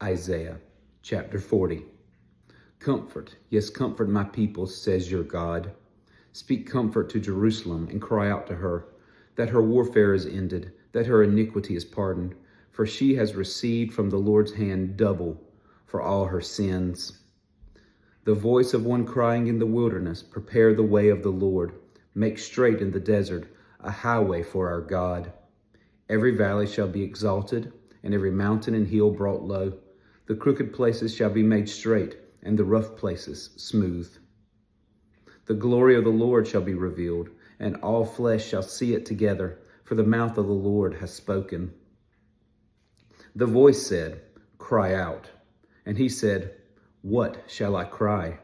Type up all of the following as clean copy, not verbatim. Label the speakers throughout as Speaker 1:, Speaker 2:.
Speaker 1: Isaiah chapter 40. Comfort, yes, comfort my people, says your God. Speak comfort to Jerusalem and cry out to her, that her warfare is ended, that her iniquity is pardoned, for she has received from the Lord's hand double for all her sins. The voice of one crying in the wilderness, prepare the way of the Lord, make straight in the desert a highway for our God. Every valley shall be exalted, and every mountain and hill brought low. The crooked places shall be made straight, and the rough places smooth. The glory of the Lord shall be revealed, and all flesh shall see it together, for the mouth of the Lord has spoken. The voice said, cry out. And he said, what shall I cry?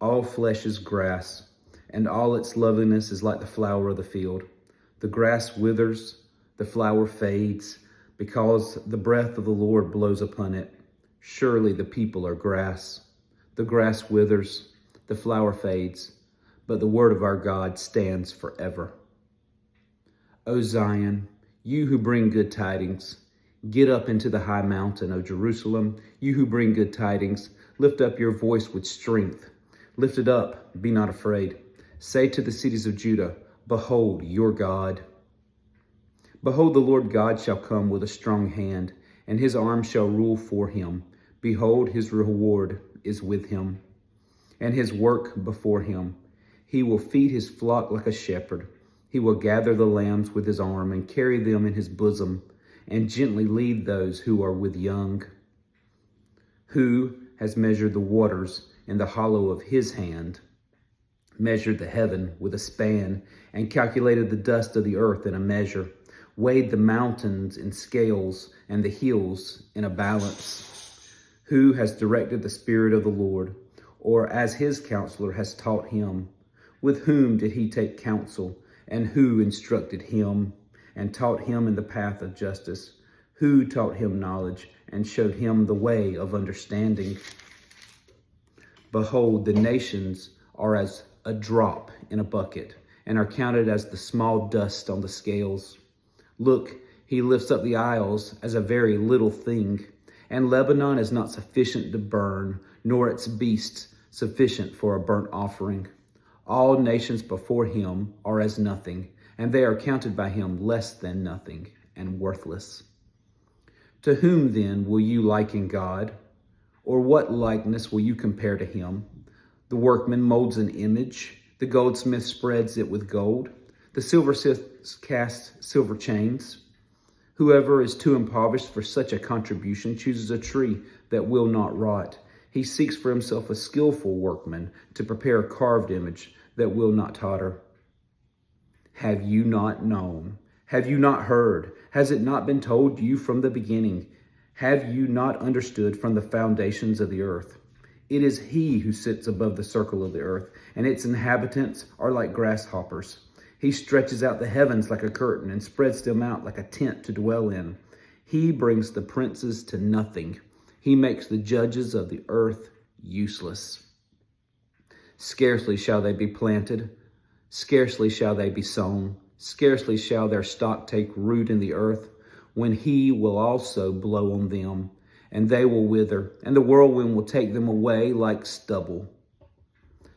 Speaker 1: All flesh is grass, and all its loveliness is like the flower of the field. The grass withers, the flower fades, because the breath of the Lord blows upon it. Surely the people are grass. The grass withers, the flower fades, but the word of our God stands forever. O Zion, you who bring good tidings, get up into the high mountain, O Jerusalem, you who bring good tidings, lift up your voice with strength. Lift it up, be not afraid. Say to the cities of Judah, behold your God. Behold, the Lord God shall come with a strong hand, and his arm shall rule for him. Behold, his reward is with him, and his work before him. He will feed his flock like a shepherd. He will gather the lambs with his arm and carry them in his bosom, and gently lead those who are with young. Who has measured the waters in the hollow of his hand, measured the heaven with a span, and calculated the dust of the earth in a measure, weighed the mountains in scales and the hills in a balance? Who has directed the Spirit of the Lord, or as his counselor has taught him? With whom did he take counsel, and who instructed him, and taught him in the path of justice? Who taught him knowledge, and showed him the way of understanding? Behold, the nations are as a drop in a bucket, and are counted as the small dust on the scales. Look, he lifts up the isles as a very little thing, and Lebanon is not sufficient to burn, nor its beasts sufficient for a burnt offering. All nations before him are as nothing, and they are counted by him less than nothing and worthless. To whom then will you liken God? Or what likeness will you compare to him? The workman molds an image, the goldsmith spreads it with gold, the silversmith casts silver chains. Whoever is too impoverished for such a contribution chooses a tree that will not rot. He seeks for himself a skillful workman to prepare a carved image that will not totter. Have you not known? Have you not heard? Has it not been told you from the beginning? Have you not understood from the foundations of the earth? It is he who sits above the circle of the earth, and its inhabitants are like grasshoppers. He stretches out the heavens like a curtain and spreads them out like a tent to dwell in. He brings the princes to nothing. He makes the judges of the earth useless. Scarcely shall they be planted, scarcely shall they be sown, scarcely shall their stock take root in the earth, when he will also blow on them, and they will wither, and the whirlwind will take them away like stubble.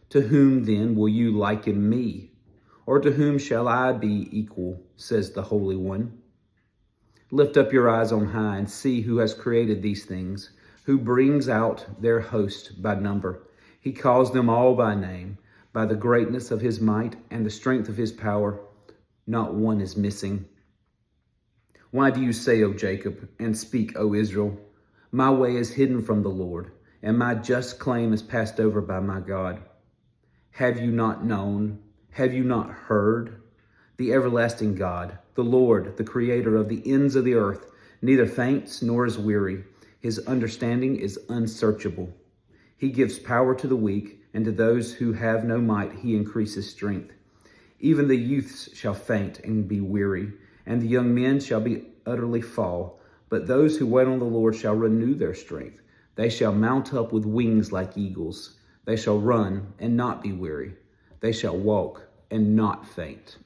Speaker 1: To whom then will you liken me? Or to whom shall I be equal, says the Holy One? Lift up your eyes on high and see who has created these things, who brings out their host by number. He calls them all by name, by the greatness of his might and the strength of his power. Not one is missing. Why do you say, O Jacob, and speak, O Israel? My way is hidden from the Lord, and my just claim is passed over by my God. Have you not known? Have you not heard? The everlasting God, the Lord, the creator of the ends of the earth, neither faints nor is weary. His understanding is unsearchable. He gives power to the weak, and to those who have no might he increases strength. Even the youths shall faint and be weary, and the young men shall be utterly fall. But those who wait on the Lord shall renew their strength. They shall mount up with wings like eagles. They shall run and not be weary. They shall walk and not faint.